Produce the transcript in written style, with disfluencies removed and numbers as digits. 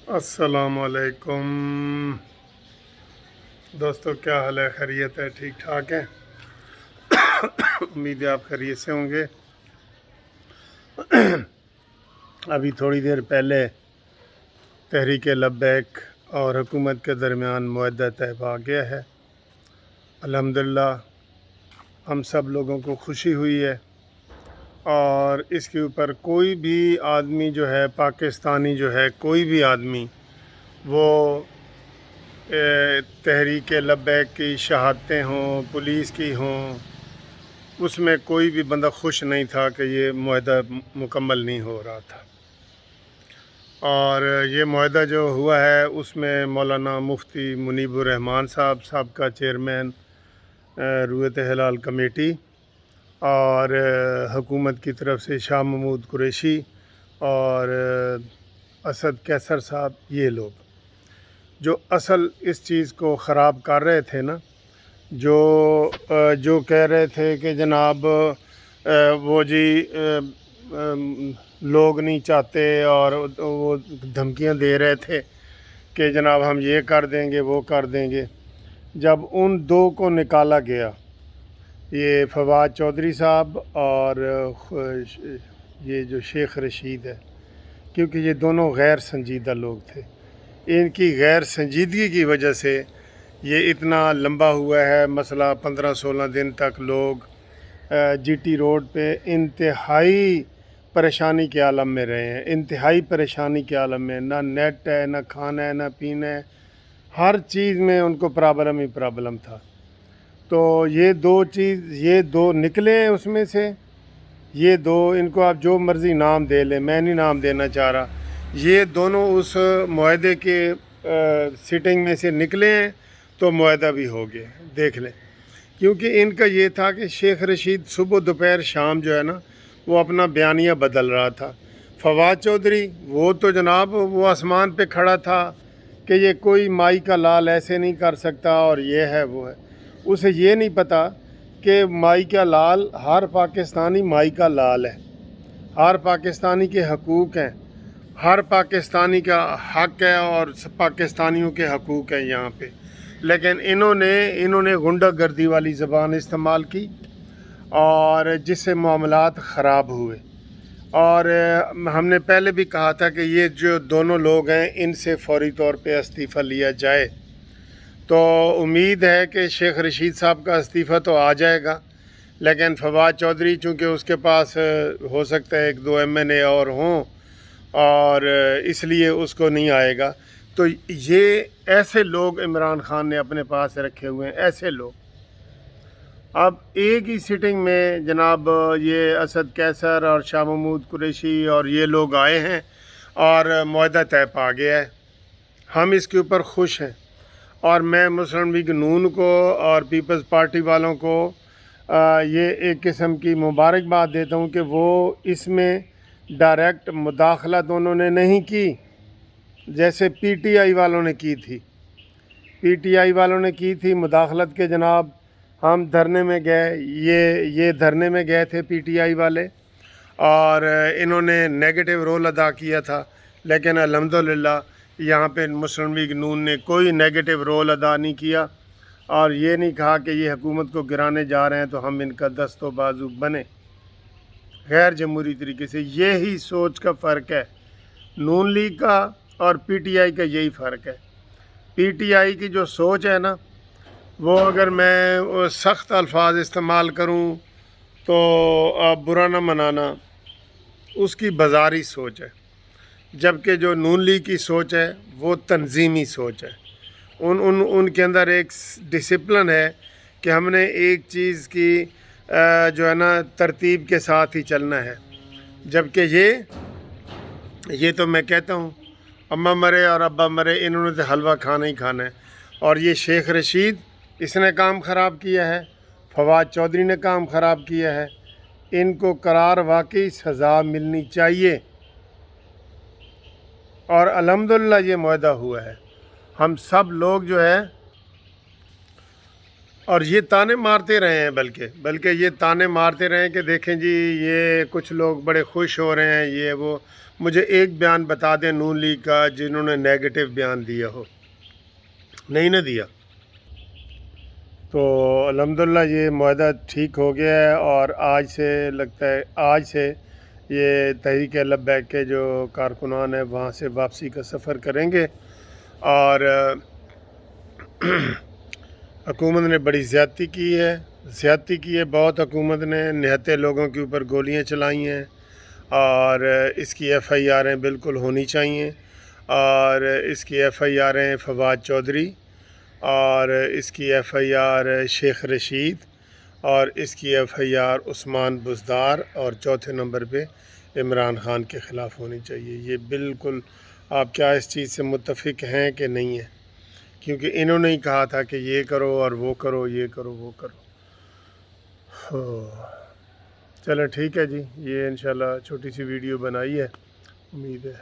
السلام علیکم دوستو، کیا حال ہے؟ خیریت ہے؟ ٹھیک ٹھاک ہے؟ امید ہے آپ خیریت سے ہوں گے۔ ابھی تھوڑی دیر پہلے تحریک لبیک اور حکومت کے درمیان معاہدہ طے پا گیا ہے۔ الحمدللہ ہم سب لوگوں کو خوشی ہوئی ہے، اور اس کے اوپر کوئی بھی آدمی جو ہے، پاکستانی جو ہے، کوئی بھی آدمی وہ تحریک لبیک کی شہادتیں ہوں، پولیس کی ہوں، اس میں کوئی بھی بندہ خوش نہیں تھا کہ یہ معاہدہ مکمل نہیں ہو رہا تھا۔ اور یہ معاہدہ جو ہوا ہے اس میں مولانا مفتی منیب الرحمان صاحب، سابقہ چیئرمین رویت ہلال کمیٹی، اور حکومت کی طرف سے شاہ محمود قریشی اور اسد کیسر صاحب، یہ لوگ جو اصل اس چیز کو خراب کر رہے تھے نا، جو کہہ رہے تھے کہ جناب وہ جی لوگ نہیں چاہتے، اور وہ دھمکیاں دے رہے تھے کہ جناب ہم یہ کر دیں گے، وہ کر دیں گے۔ جب ان دو کو نکالا گیا، یہ فواد چودھری صاحب اور یہ جو شیخ رشید ہے، کیونکہ یہ دونوں غیر سنجیدہ لوگ تھے، ان کی غیر سنجیدگی کی وجہ سے یہ اتنا لمبا ہوا ہے مسئلہ۔ 15-16 دن تک لوگ جی ٹی روڈ پہ انتہائی پریشانی کے عالم میں رہے ہیں، انتہائی پریشانی کے عالم میں، نہ نیٹ ہے، نہ کھانا ہے، نہ پینا ہے، ہر چیز میں ان کو پرابلم ہی پرابلم تھا۔ تو یہ دو نکلے ہیں اس میں سے، یہ دو، ان کو آپ جو مرضی نام دے لیں، میں نہیں نام دینا چاہ رہا، یہ دونوں اس معاہدے کے سٹنگ میں سے نکلے ہیں تو معاہدہ بھی ہو گیا، دیکھ لیں۔ کیونکہ ان کا یہ تھا کہ شیخ رشید صبح دوپہر شام جو ہے نا وہ اپنا بیانیہ بدل رہا تھا۔ فواد چودھری وہ تو جناب وہ آسمان پہ کھڑا تھا کہ یہ کوئی مائی کا لال ایسے نہیں کر سکتا، اور یہ ہے وہ ہے۔ اسے یہ نہیں پتہ کہ مائی کا لال، ہر پاکستانی مائی کا لال ہے، ہر پاکستانی کے حقوق ہیں، ہر پاکستانی کا حق ہے، اور پاکستانیوں کے حقوق ہیں یہاں پہ۔ لیکن انہوں نے غنڈہ گردی والی زبان استعمال کی، اور جس سے معاملات خراب ہوئے۔ اور ہم نے پہلے بھی کہا تھا کہ یہ جو دونوں لوگ ہیں ان سے فوری طور پہ استعفیٰ لیا جائے۔ تو امید ہے کہ شیخ رشید صاحب کا استعفیٰ تو آ جائے گا، لیکن فواد چودھری چونکہ اس کے پاس ہو سکتا ہے 1-2 MNA اور ہوں، اور اس لیے اس کو نہیں آئے گا۔ تو یہ ایسے لوگ عمران خان نے اپنے پاس رکھے ہوئے ہیں، ایسے لوگ۔ اب ایک ہی سٹنگ میں جناب یہ اسد کیسر اور شاہ محمود قریشی اور یہ لوگ آئے ہیں، اور معاہدہ طے پا گیا ہے۔ ہم اس کے اوپر خوش ہیں، اور میں مسلم لیگ نون کو اور پیپلز پارٹی والوں کو یہ ایک قسم کی مبارکباد دیتا ہوں کہ وہ اس میں ڈائریکٹ مداخلہ دونوں نے نہیں کی، جیسے پی ٹی آئی والوں نے کی تھی۔ پی ٹی آئی والوں نے کی تھی مداخلت کے جناب ہم دھرنے میں گئے، یہ دھرنے میں گئے تھے پی ٹی آئی والے، اور انہوں نے نیگیٹو رول ادا کیا تھا۔ لیکن الحمدللہ یہاں پہ مسلم لیگ نون نے کوئی نیگیٹو رول ادا نہیں کیا، اور یہ نہیں کہا کہ یہ حکومت کو گرانے جا رہے ہیں تو ہم ان کا دست و بازو بنے، غیر جمہوری طریقے سے۔ یہی سوچ کا فرق ہے نون لیگ کا اور پی ٹی آئی کا، یہی فرق ہے۔ پی ٹی آئی کی جو سوچ ہے نا، وہ اگر میں سخت الفاظ استعمال کروں تو آپ برا نہ منانا، اس کی بازاری سوچ ہے، جبکہ جو نون لیگ کی سوچ ہے وہ تنظیمی سوچ ہے۔ ان کے اندر ایک ڈسپلن ہے کہ ہم نے ایک چیز کی جو ہے نا ترتیب کے ساتھ ہی چلنا ہے، جبکہ یہ تو میں کہتا ہوں اماں مرے اور ابا مرے، انہوں نے تو حلوہ کھانا ہی کھانا ہے۔ اور یہ شیخ رشید، اس نے کام خراب کیا ہے، فواد چودھری نے کام خراب کیا ہے، ان کو قرار واقعی سزا ملنی چاہیے۔ اور الحمدللہ یہ معاہدہ ہوا ہے، ہم سب لوگ جو ہے، اور یہ تانے مارتے رہے ہیں، بلکہ یہ تانے مارتے رہے ہیں کہ دیکھیں جی یہ کچھ لوگ بڑے خوش ہو رہے ہیں، یہ وہ۔ مجھے ایک بیان بتا دیں نون لیگ کا جنہوں نے نیگیٹو بیان دیا ہو، نہیں نہ دیا۔ تو الحمدللہ یہ معاہدہ ٹھیک ہو گیا ہے، اور آج سے لگتا ہے آج سے یہ تحریک لبیک کے جو کارکنان ہیں وہاں سے واپسی کا سفر کریں گے، اور حکومت نے بڑی زیادتی کی ہے بہت، حکومت نے نہتے لوگوں کے اوپر گولیاں چلائی ہیں، اور اس کی ایف آئی آریں بالکل ہونی چاہیے، اور اس کی ایف آئی آریں فواد چودھری، اور اس کی F I R Sheikh Rashid, اور اس کی F I R Usman Buzdar, اور چوتھے نمبر پہ عمران خان کے خلاف ہونی چاہیے۔ یہ بالکل، آپ کیا اس چیز سے متفق ہیں کہ نہیں ہیں؟ کیونکہ انہوں نے ہی کہا تھا کہ یہ کرو اور وہ کرو، یہ کرو وہ کرو۔ چلو ٹھیک ہے جی، یہ انشاءاللہ چھوٹی سی ویڈیو بنائی ہے، امید ہے